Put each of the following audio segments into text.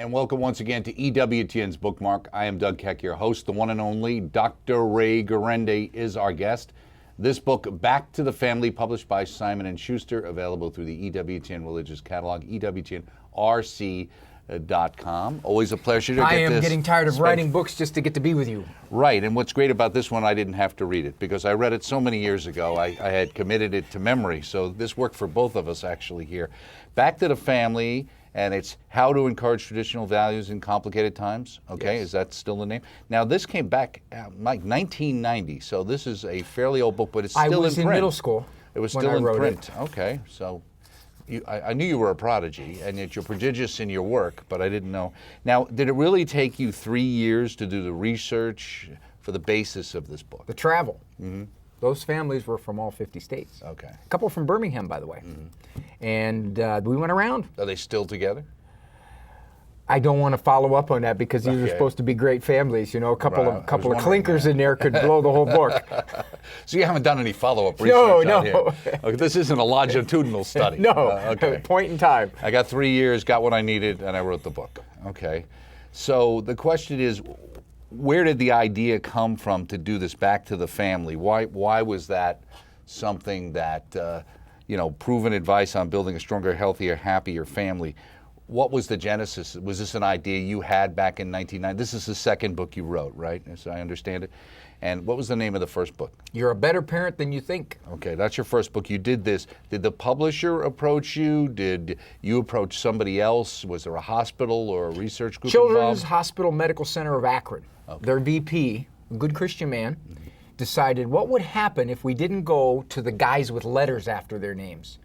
And welcome once again to EWTN's Bookmark. I am Doug Keck, your host. The one and only Dr. Ray Garende is our guest. This book, Back to the Family, published by Simon & Schuster, available through the EWTN Religious Catalog, EWTNRC.com. Always a pleasure to get this. I am getting tired of writing books just to get to be with you. Right, and what's great about this one, I didn't have to read it because I read it so many years ago. I had committed it to memory, so this worked for both of us actually here. Back to the Family, and it's How to Encourage Traditional Values in Complicated Times. Okay, yes. Is that still the name? Now, this came back like 1990, so this is a fairly old book, but it's still in print. I was in middle school. It was still in print. Okay, so I knew you were a prodigy, and that you're prodigious in your work, but I didn't know. Now, did it really take you 3 years to do the research for the basis of this book? The travel. Mm-hmm. Those families were from all 50 states. Okay. A couple from Birmingham, by the way. Mm-hmm. And we went around. Are they still together? I don't want to follow up on that because these are supposed to be great families. You know, a couple of clinkers in there could blow the whole book. So you haven't done any follow-up research No. Here. Okay, this isn't a longitudinal study. No, okay. Point in time. I got 3 years, got what I needed, and I wrote the book. Okay. So the question is, where did the idea come from to do this Back to the Family? Why was that something that, proven advice on building a stronger, healthier, happier family? What was the genesis? Was this an idea you had back in 1990? This is the second book you wrote, right, as I understand it? And what was the name of the first book? You're a Better Parent Than You Think. Okay, that's your first book. You did this. Did the publisher approach you? Did you approach somebody else? Was there a hospital or a research group Children's involved? Hospital Medical Center of Akron. Okay. Their VP, a good Christian man, decided what would happen if we didn't go to the guys with letters after their names,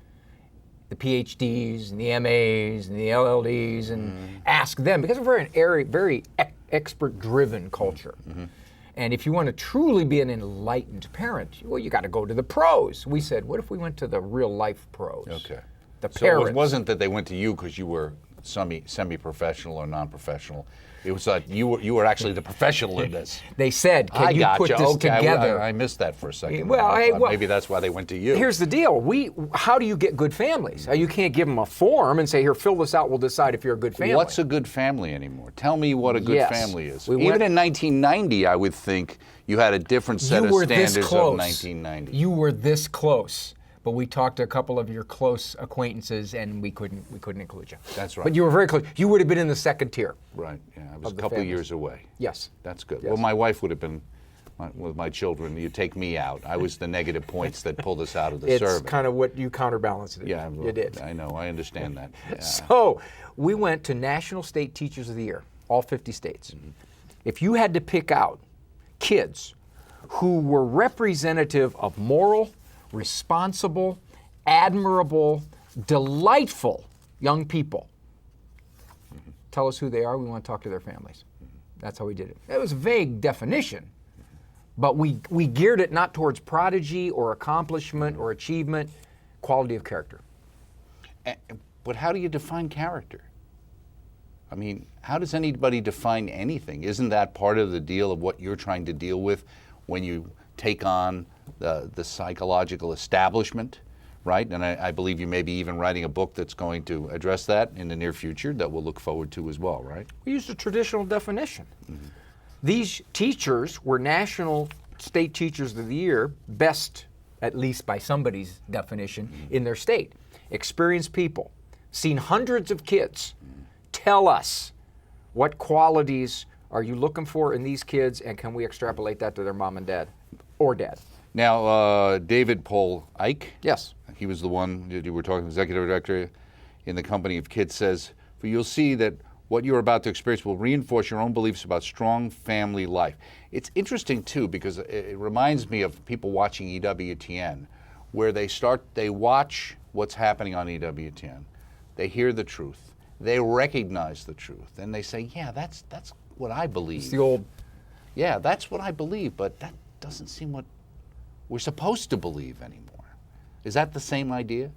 the PhDs and the MAs and the LLDs, and ask them, because we're an very expert-driven culture. Mm-hmm. And if you want to truly be an enlightened parent, well, you got to go to the pros. We said, what if we went to the real-life pros? Okay. The parents. So it wasn't that they went to you because you were semi-professional or non-professional. It was like you were actually the professional in this. They said, can you put this together? I missed that for a second. Well, maybe that's why they went to you. Here's the deal. How do you get good families? You can't give them a form and say, here, fill this out, we'll decide if you're a good family. What's a good family anymore? Tell me what a good family is. Even in 1990, I would think you had a different set of standards of 1990. You were this close. But we talked to a couple of your close acquaintances, and we couldn't include you. That's right. But you were very close. You would have been in the second tier. Right. Yeah, I was a couple of years away. Yes. That's good. Yes. Well, my wife would have been with my children. You take me out. I was the negative points that pulled us out of the survey. It's kind of what you counterbalanced it. Yeah, you did. I know. I understand that. Yeah. So we went to National State Teachers of the Year, all 50 states. Mm-hmm. If you had to pick out kids who were representative of moral, responsible, admirable, delightful young people. Mm-hmm. Tell us who they are. We want to talk to their families. Mm-hmm. That's how we did it. It was a vague definition, but we geared it not towards prodigy or accomplishment or achievement, quality of character. But how do you define character? I mean, how does anybody define anything? Isn't that part of the deal of what you're trying to deal with when you take on the psychological establishment? Right, and I believe you may be even writing a book that's going to address that in the near future that we'll look forward to as well, right? We used a traditional definition. Mm-hmm. These teachers were National State Teachers of the Year, best, at least by somebody's definition, in their state. Experienced people, seen hundreds of kids. Tell us, what qualities are you looking for in these kids, and can we extrapolate that to their mom and dad, or dad? Now, David Paul Icke. Yes. He was the one you were talking, executive director in the company of Kids, says, for you'll see that what you're about to experience will reinforce your own beliefs about strong family life. It's interesting, too, because it reminds me of people watching EWTN, where they watch what's happening on EWTN. They hear the truth. They recognize the truth. And they say, yeah, that's what I believe. It's the old... Yeah, that's what I believe, but that doesn't seem what we're supposed to believe anymore. Is that the same idea?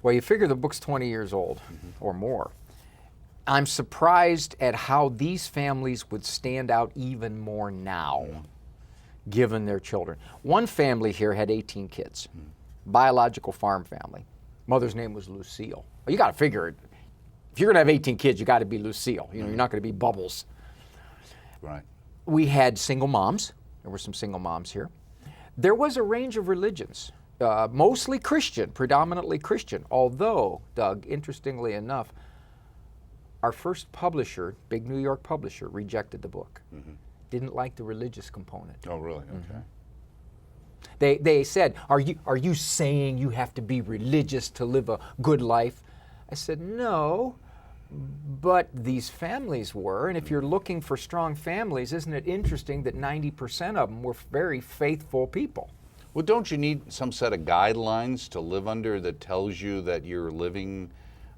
Well, you figure the book's 20 years old or more. I'm surprised at how these families would stand out even more now, given their children. One family here had 18 kids, biological farm family. Mother's name was Lucille. Well, you got to figure it. If you're going to have 18 kids, you got to be Lucille. You know, you're not going to be Bubbles. Right. We had single moms. There were some single moms here. There was a range of religions, mostly Christian, predominantly Christian. Although, Doug, interestingly enough, our first publisher, big New York publisher, rejected the book. Didn't like the religious component. Oh, really? Okay. They said, are you saying you have to be religious to live a good life? I said, no, but these families were, and if you're looking for strong families, isn't it interesting that 90% of them were very faithful people? Well, don't you need some set of guidelines to live under that tells you that you're living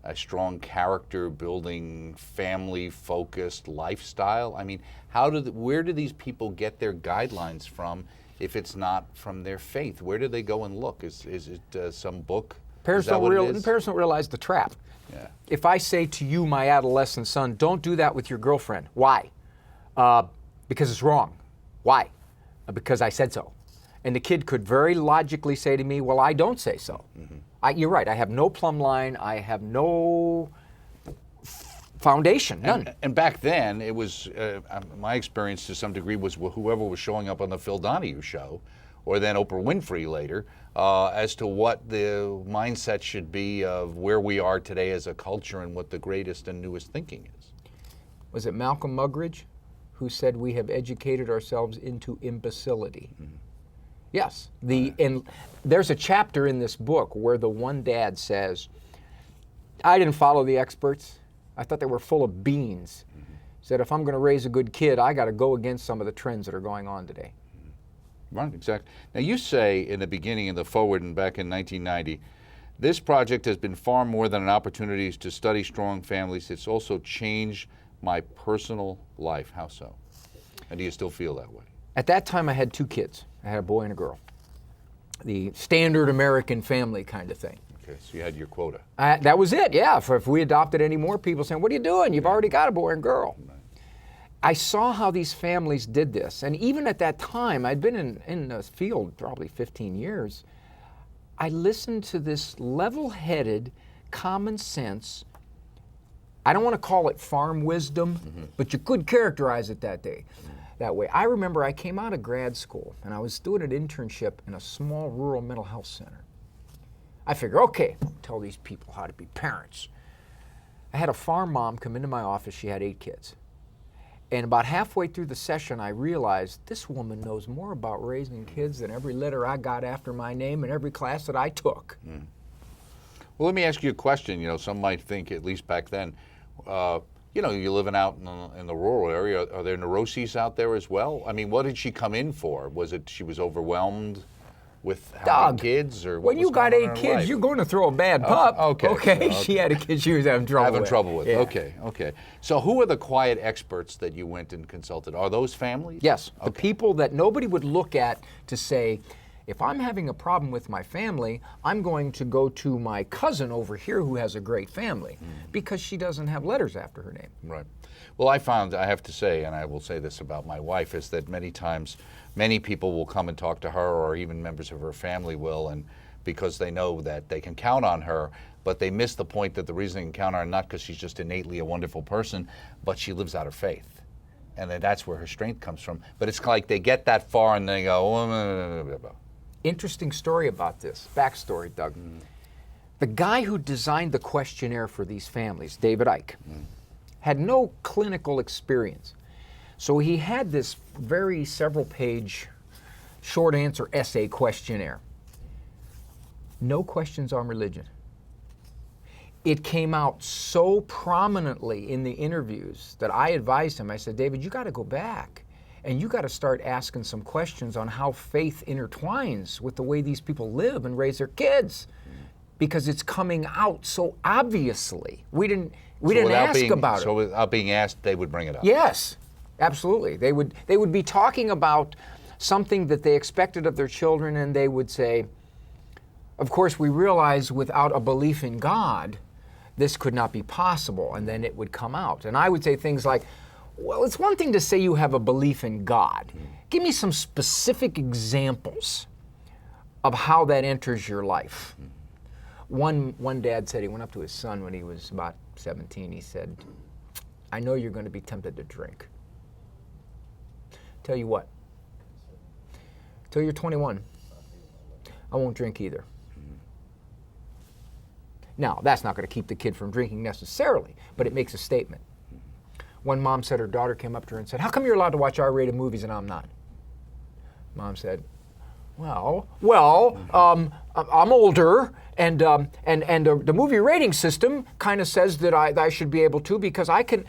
a strong character building, family focused lifestyle? I mean, where do these people get their guidelines from if it's not from their faith? Where do they go and look? Is it some book? Parents don't realize the trap. Yeah. If I say to you, my adolescent son, don't do that with your girlfriend. Why? Because it's wrong. Why? Because I said so. And the kid could very logically say to me, well, I don't say so. You're right. I have no plumb line. I have no foundation, none. And back then, it was, my experience to some degree was whoever was showing up on the Phil Donahue show, or then Oprah Winfrey later, as to what the mindset should be of where we are today as a culture and what the greatest and newest thinking is. Was it Malcolm Muggeridge who said we have educated ourselves into imbecility? Yes. And there's a chapter in this book where the one dad says, I didn't follow the experts. I thought they were full of beans. Said, if I'm going to raise a good kid, I got to go against some of the trends that are going on today. Right, exactly. Now, you say in the beginning, in the forward and back in 1990, this project has been far more than an opportunity to study strong families. It's also changed my personal life. How so? And do you still feel that way? At that time, I had 2 kids. I had a boy and a girl. The standard American family kind of thing. Okay, so you had your quota. That was it, yeah. If we adopted any more people saying, what are you doing? You've already got a boy and girl. Right. I saw how these families did this. And even at that time, I'd been in the field probably 15 years. I listened to this level-headed, common sense, I don't want to call it farm wisdom, but you could characterize it that way. I remember I came out of grad school and I was doing an internship in a small rural mental health center. I figured, okay, I'll tell these people how to be parents. I had a farm mom come into my office. She had 8 kids. And about halfway through the session, I realized this woman knows more about raising kids than every letter I got after my name in every class that I took. Well, let me ask you a question. You know, some might think, at least back then, you know, you're living out in the rural area. Are there neuroses out there as well? I mean, what did she come in for? Was it she was overwhelmed with having kids, or what when you got 8 kids, you're going to throw a bad pup. Okay. She had a kid she was having trouble with. Yeah. Okay. So who are the quiet experts that you went and consulted? Are those families? Yes. Okay. The people that nobody would look at to say, if I'm having a problem with my family, I'm going to go to my cousin over here who has a great family because she doesn't have letters after her name. Right. Well, I found, I have to say, and I will say this about my wife, is that many times, many people will come and talk to her, or even members of her family will, and because they know that they can count on her, but they miss the point that the reason they can count on her, not because she's just innately a wonderful person, but she lives out her faith. And then that's where her strength comes from. But it's like they get that far and they go, oh, Interesting story about this, backstory, Doug. The guy who designed the questionnaire for these families, David Icke, had no clinical experience. So he had this very several-page short answer essay questionnaire. No questions on religion. It came out so prominently in the interviews that I advised him. I said, David, you got to go back and you got to start asking some questions on how faith intertwines with the way these people live and raise their kids, because it's coming out so obviously. We didn't ask about it. So without being asked, they would bring it up. Yes, absolutely. They would be talking about something that they expected of their children, and they would say, of course, we realize without a belief in God, this could not be possible, and then it would come out. And I would say things like, well, it's one thing to say you have a belief in God. Give me some specific examples of how that enters your life. One dad said he went up to his son when he was about 17, he said, I know you're going to be tempted to drink. Tell you what, till you're 21, I won't drink either. Now, that's not going to keep the kid from drinking necessarily, but it makes a statement. One mom said her daughter came up to her and said, how come you're allowed to watch R-rated movies and I'm not? Mom said, I'm older, and the movie rating system kind of says that I should be able to because I can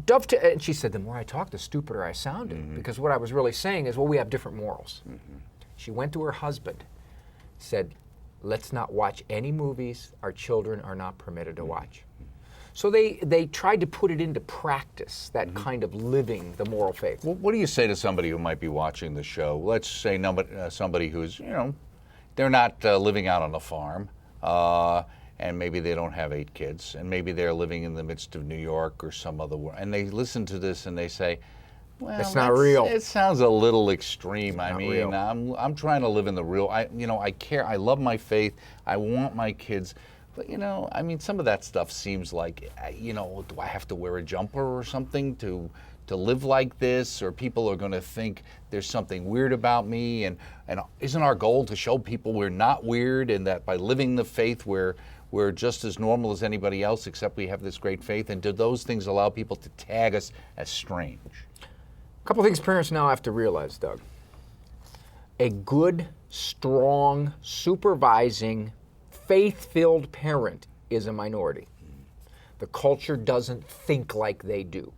dovetail. And she said, the more I talked, the stupider I sounded, because what I was really saying is, well, we have different morals. She went to her husband, said, let's not watch any movies our children are not permitted to watch. So they tried to put it into practice, that kind of living the moral faith. Well, what do you say to somebody who might be watching the show? Let's say somebody who's, they're not living out on a farm, and maybe they don't have 8 kids, and maybe they're living in the midst of New York or some other world, and they listen to this and they say, well, it's not real. It sounds a little extreme. I mean, real. I'm trying to live in the real. I care. I love my faith. I want my kids. But, I mean, some of that stuff seems like, do I have to wear a jumper or something to live like this? Or people are going to think there's something weird about me? And isn't our goal to show people we're not weird, and that by living the faith we're just as normal as anybody else, except we have this great faith? And do those things allow people to tag us as strange? A couple things parents now have to realize, Doug. A good, strong, supervising, faith-filled parent is a minority. The culture doesn't think like they do.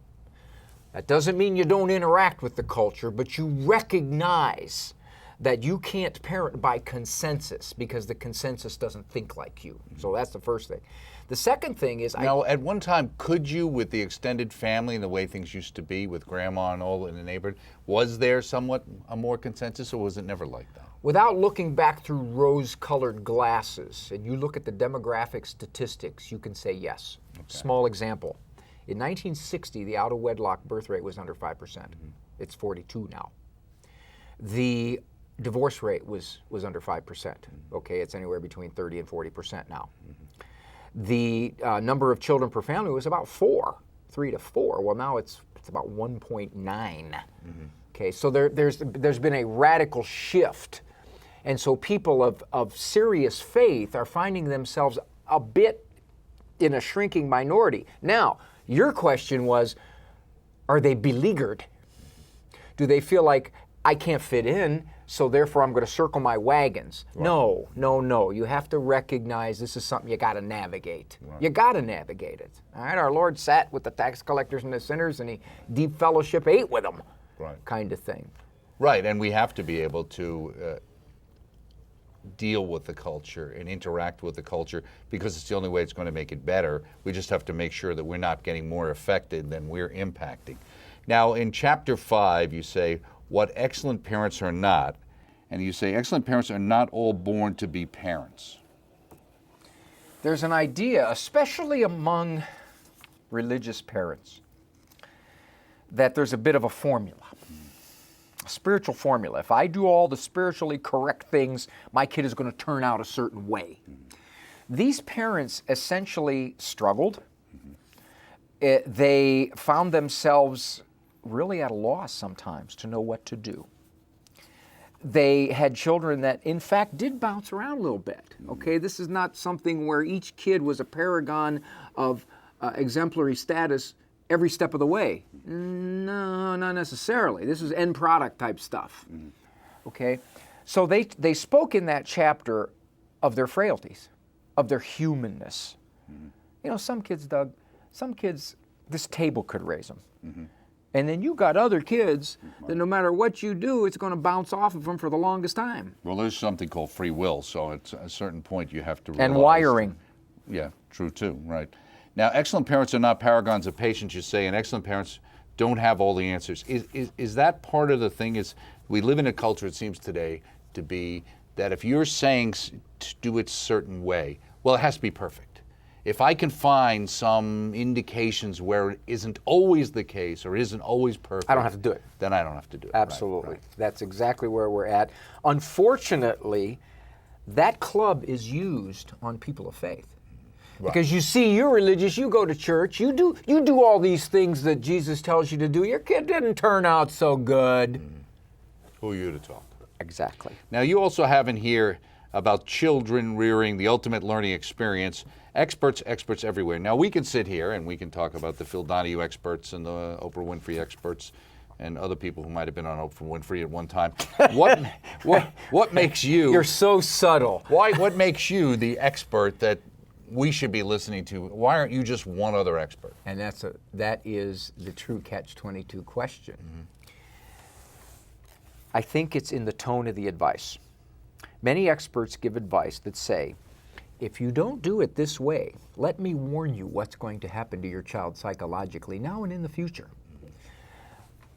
That doesn't mean you don't interact with the culture, but you recognize that you can't parent by consensus because the consensus doesn't think like you. So that's the first thing. The second thing is... Now, at one time, could you, with the extended family and the way things used to be with grandma and all in the neighborhood, was there somewhat a more consensus, or was it never like that? Without looking back through rose-colored glasses, and you look at the demographic statistics, you can say yes. Okay. Small example. In 1960, the out-of-wedlock birth rate was under 5%. It's 42 now. The divorce rate was under 5%. Okay, it's anywhere between 30 and 40% now. The number of children per family was about 3 to 4. Well, now it's about 1.9. Okay, so there's been a radical shift. And so people of serious faith are finding themselves a bit in a shrinking minority. Now, your question was, are they beleaguered? Do they feel like, I can't fit in, so therefore I'm going to circle my wagons? Right. No. You have to recognize this is something you got to navigate. Right. You got to navigate it. All right, our Lord sat with the tax collectors and the sinners, and he deep fellowship ate with them, kind of thing. Right, and we have to be able to deal with the culture and interact with the culture, because it's the only way it's going to make it better. We just have to make sure that we're not getting more affected than we're impacting. Now, in chapter 5, you say, what excellent parents are not, and you say excellent parents are not all born to be parents. There's an idea, especially among religious parents, that there's a bit of a formula. A spiritual formula. If I do all the spiritually correct things, my kid is going to turn out a certain way. These parents essentially struggled. They found themselves really at a loss sometimes to know what to do. They had children that, in fact, did bounce around a little bit. Okay, this is not something where each kid was a paragon of exemplary status every step of the way. No, not necessarily. This is end product type stuff. Okay? So they spoke in that chapter of their frailties, of their humanness. Some kids, Doug, this table could raise them. And then you got other kids that no matter what you do, it's going to bounce off of them for the longest time. Well, there's something called free will, so at a certain point you have to realize. And wiring. Yeah, true too, right. Now, excellent parents are not paragons of patience, you say, and excellent parents don't have all the answers. Is that part of the thing? Is we live in a culture, it seems today, to be that if you're saying to do it a certain way, well, it has to be perfect. If I can find some indications where it isn't always the case or isn't always perfect, I don't have to do it. Then I don't have to do it. Absolutely. Right. That's exactly where we're at. Unfortunately, that club is used on people of faith. Because you see, you're religious, you go to church, you do all these things that Jesus tells you to do. Your kid didn't turn out so good. Who are you to talk? Exactly. Now, you also have in here about children rearing, the ultimate learning experience. Experts everywhere. Now, we can sit here and we can talk about the Phil Donahue experts and the Oprah Winfrey experts and other people who might have been on Oprah Winfrey at one time. What makes you... You're so subtle. What makes you the expert that we should be listening to? Why aren't you just one other expert? And that is the true catch-22 question. I think it's in the tone of the advice. Many experts give advice that say, if you don't do it this way, let me warn you what's going to happen to your child psychologically now and in the future.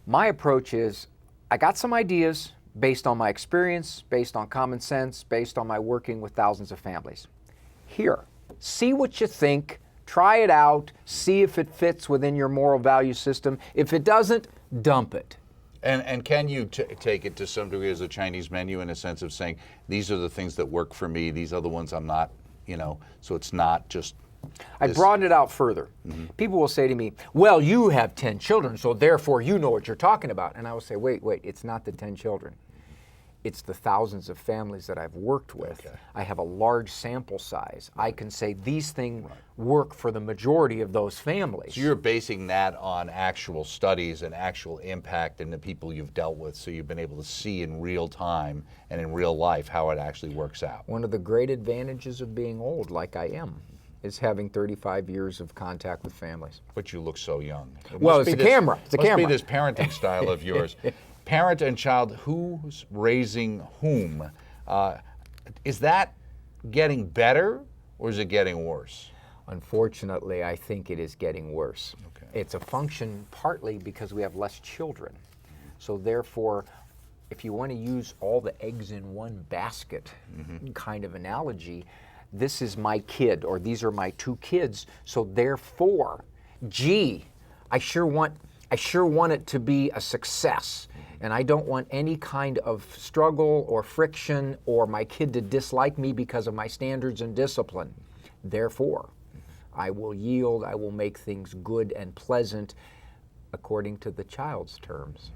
My approach is, I got some ideas based on my experience, based on common sense, based on my working with thousands of families. Here, see what you think, try it out, see if it fits within your moral value system. If it doesn't, dump it. And can you take it to some degree as a Chinese menu in a sense of saying, these are the things that work for me, these other ones I'm not, so it's not just... I broadened it out further. People will say to me, well, you have 10 children, so therefore you know what you're talking about. And I will say, wait, it's not the 10 children. It's the thousands of families that I've worked with. Okay. I have a large sample size. I can say these things work for the majority of those families. So you're basing that on actual studies and actual impact and the people you've dealt with, so you've been able to see in real time and in real life how it actually works out. One of the great advantages of being old, like I am, is having 35 years of contact with families. But you look so young. Well, it's a camera. It's a camera. Must be this parenting style of yours. Parent and child, who's raising whom? Is that getting better or is it getting worse? Unfortunately, I think it is getting worse. Okay. It's a function partly because we have less children. So therefore, if you want to use all the eggs in one basket kind of analogy, this is my kid or these are my 2 kids. So therefore, I sure want it to be a success. And I don't want any kind of struggle or friction or my kid to dislike me because of my standards and discipline. Therefore, I will yield, I will make things good and pleasant according to the child's terms.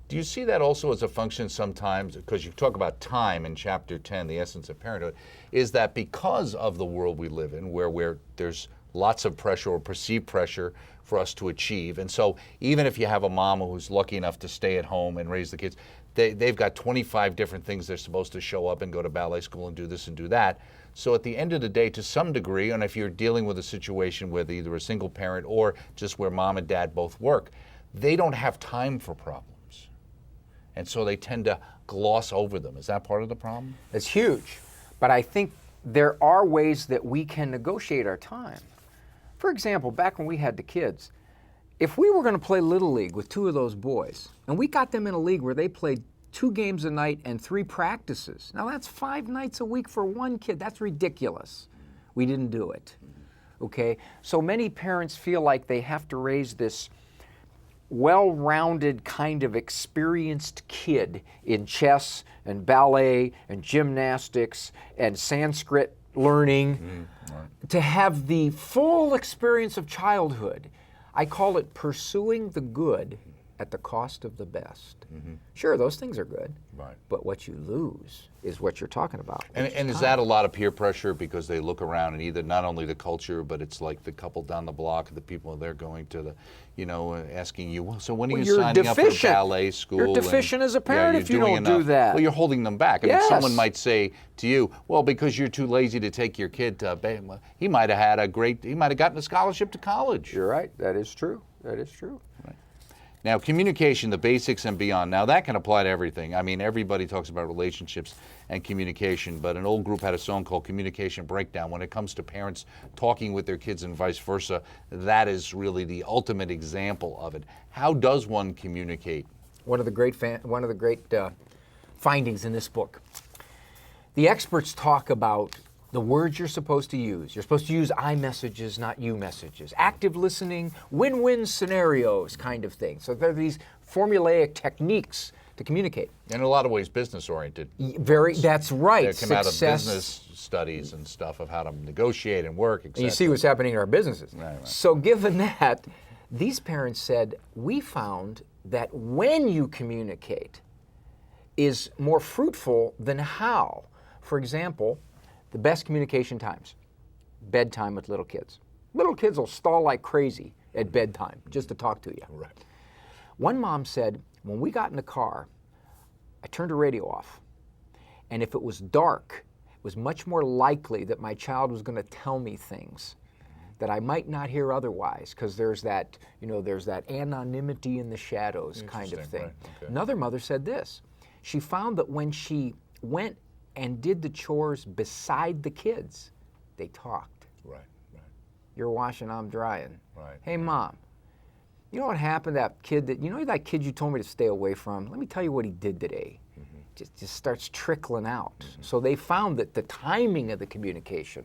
Do you see that also as a function sometimes, because you talk about time in Chapter 10, the essence of parenthood, is that because of the world we live in where there's lots of pressure or perceived pressure for us to achieve. And so even if you have a mama who's lucky enough to stay at home and raise the kids, they've got 25 different things they're supposed to show up and go to ballet school and do this and do that. So at the end of the day, to some degree, and if you're dealing with a situation with either a single parent or just where mom and dad both work, they don't have time for problems. And so they tend to gloss over them. Is that part of the problem? It's huge. But I think there are ways that we can negotiate our time. For example, back when we had the kids, if we were going to play Little League with 2 of those boys, and we got them in a league where they played 2 games a night and 3 practices, now that's 5 nights a week for one kid. That's ridiculous. We didn't do it. Okay? So many parents feel like they have to raise this well-rounded kind of experienced kid in chess and ballet and gymnastics and Sanskrit learning to have the full experience of childhood. I call it pursuing the good at the cost of the best. Sure, those things are good, but what you lose is what you're talking about. And is that a lot of peer pressure because they look around and either not only the culture, but it's like the couple down the block, the people they're going to the, asking you, well, so when are you signing up for ballet school? You're deficient as a parent if you don't do that. Well, you're holding them back. I mean, someone might say to you, well, because you're too lazy to take your kid to, he might have gotten a scholarship to college. You're right. That is true. That is true. Right. Now, communication, the basics and beyond. Now, that can apply to everything. I mean, everybody talks about relationships and communication, but an old group had a song called Communication Breakdown. When it comes to parents talking with their kids and vice versa, that is really the ultimate example of it. How does one communicate? One of the great findings in this book. The experts talk about the words you're supposed to use. You're supposed to use I messages, not you messages. Active listening, win-win scenarios kind of thing. So there are these formulaic techniques to communicate. In a lot of ways, business oriented. That's right. They come out of business studies and stuff of how to negotiate and work, etc. And you see what's happening in our businesses. Right. So given that, these parents said, we found that when you communicate is more fruitful than how. For example, the best communication times, bedtime with little kids. Little kids will stall like crazy at bedtime just to talk to you. Right. One mom said, when we got in the car, I turned the radio off. And if it was dark, it was much more likely that my child was going to tell me things that I might not hear otherwise, because there's that, there's that anonymity in the shadows kind of thing. Right. Okay. Another mother said this. She found that when she went and did the chores beside the kids, they talked. Right. You're washing, I'm drying. Right. Hey, Mom, you know what happened to that kid that kid you told me to stay away from? Let me tell you what he did today. Just starts trickling out. So they found that the timing of the communication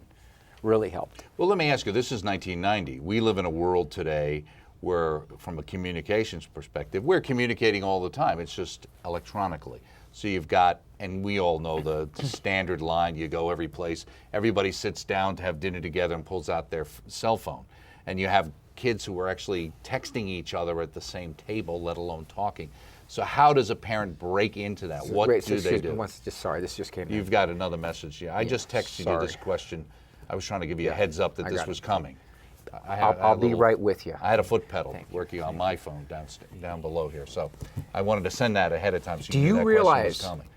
really helped. Well, let me ask you, this is 1990. We live in a world today where, from a communications perspective, we're communicating all the time. It's just electronically. So you've got, and we all know the standard line, you go every place, everybody sits down to have dinner together and pulls out their cell phone. And you have kids who are actually texting each other at the same table, let alone talking. So how does a parent break into that? What do they do? Sorry, this just came in. You've got another message. Yeah, I just texted you this question. I was trying to give you a heads up that this was coming. I'll be right with you. I had a foot pedal working on my phone down below here, so I wanted to send that ahead of time so do you knew you that realize question was coming.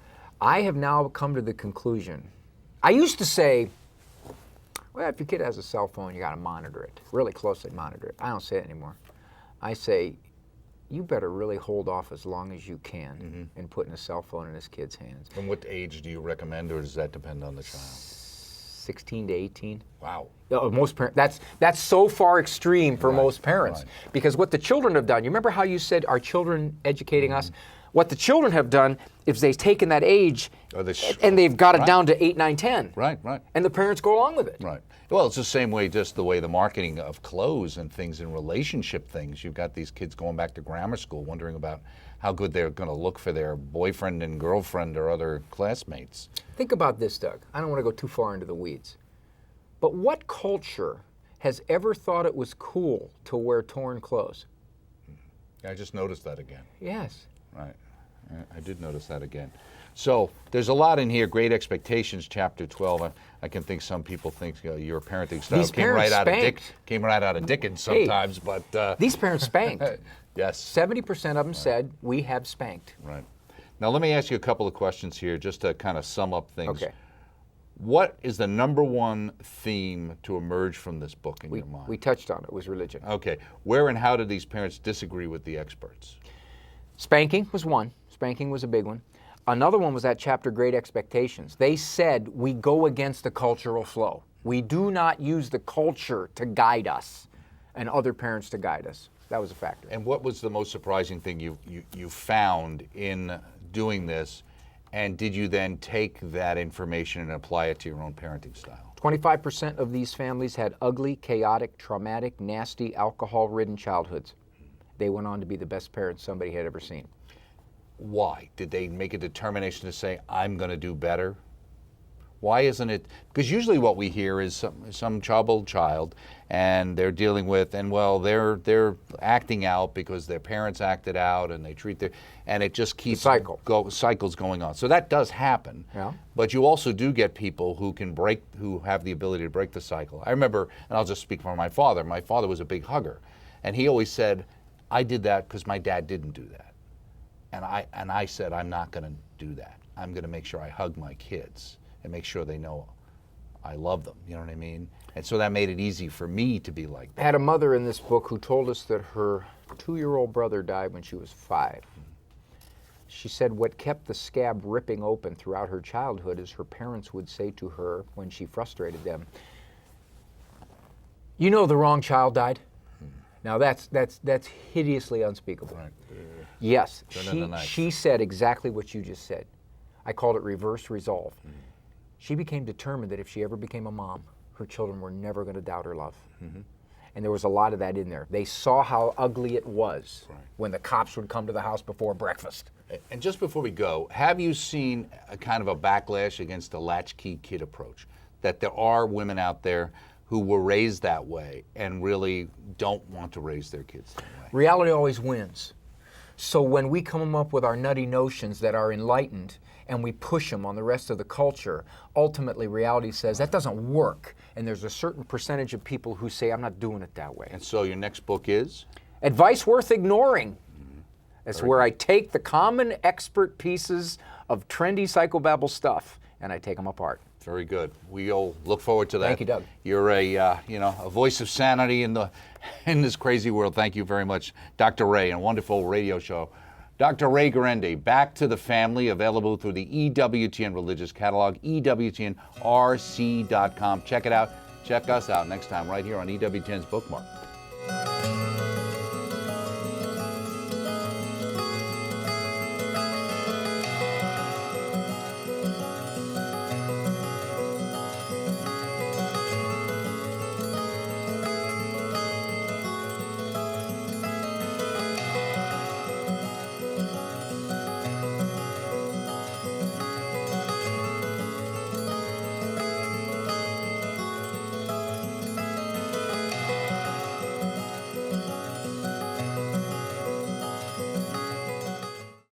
I have now come to the conclusion. I used to say, well, if your kid has a cell phone, you got to monitor it, really closely monitor it. I don't say it anymore. I say, you better really hold off as long as you can in putting a cell phone in this kid's hands. From what age do you recommend, or does that depend on the child? 16 to 18. Wow. Most parents, that's so far extreme for most parents. Right. Because what the children have done, you remember how you said, are children educating us? What the children have done is they've taken that age and they've got it down to 8, 9, 10. Right. And the parents go along with it. Right. Well, it's the same way, just the way the marketing of clothes and things and relationship things. You've got these kids going back to grammar school wondering about how good they're going to look for their boyfriend and girlfriend or other classmates. Think about this, Doug. I don't want to go too far into the weeds. But what culture has ever thought it was cool to wear torn clothes? I just noticed that again. Yes. Right. I did notice that again. So there's a lot in here. Great Expectations, Chapter 12. I can think some people think your parenting style came right out of Dickens sometimes, but these parents spanked. Yes. 70% of them said we have spanked. Right. Now let me ask you a couple of questions here, just to kind of sum up things. Okay. What is the number one theme to emerge from this book in your mind? We touched on it. It was religion. Okay. Where and how did these parents disagree with the experts? Spanking was one. Spanking was a big one. Another one was that chapter, Great Expectations. They said we go against the cultural flow. We do not use the culture to guide us and other parents to guide us. That was a factor. And what was the most surprising thing you found in doing this? And did you then take that information and apply it to your own parenting style? 25% of these families had ugly, chaotic, traumatic, nasty, alcohol-ridden childhoods. They went on to be the best parents somebody had ever seen. Why? Did they make a determination to say, I'm going to do better? Why isn't it? Because usually what we hear is some troubled child, and they're dealing with, and well, they're acting out because their parents acted out, and they treat their, and it just keeps cycles going on. So that does happen. Yeah. But you also do get people who have the ability to break the cycle. I remember, and I'll just speak for my father. My father was a big hugger, and he always said, I did that because my dad didn't do that. And I said, I'm not going to do that. I'm going to make sure I hug my kids and make sure they know I love them. You know what I mean? And so that made it easy for me to be like that. I had a mother in this book who told us that her 2-year-old brother died when she was 5. She said what kept the scab ripping open throughout her childhood is her parents would say to her when she frustrated them, you know the wrong child died? Now that's hideously unspeakable. Right. Yes, she said exactly what you just said. I called it reverse resolve. She became determined that if she ever became a mom, her children were never going to doubt her love. And there was a lot of that in there. They saw how ugly it was Right. when the cops would come to the house before breakfast. And just before we go, have you seen a kind of a backlash against the latchkey kid approach? That there are women out there who were raised that way and really don't want to raise their kids that way. Reality always wins. So when we come up with our nutty notions that are enlightened and we push them on the rest of the culture, ultimately reality says that doesn't work. And there's a certain percentage of people who say, I'm not doing it that way. And so your next book is? Advice Worth Ignoring. That's where I take the common expert pieces of trendy psychobabble stuff and I take them apart. Very good. We'll look forward to that. Thank you, Doug. You're a voice of sanity in this crazy world. Thank you very much, Dr. Ray, and a wonderful radio show. Dr. Ray Guarendi, Back to the Family, available through the EWTN Religious Catalog, EWTNRC.com. Check it out. Check us out next time right here on EWTN's Bookmark.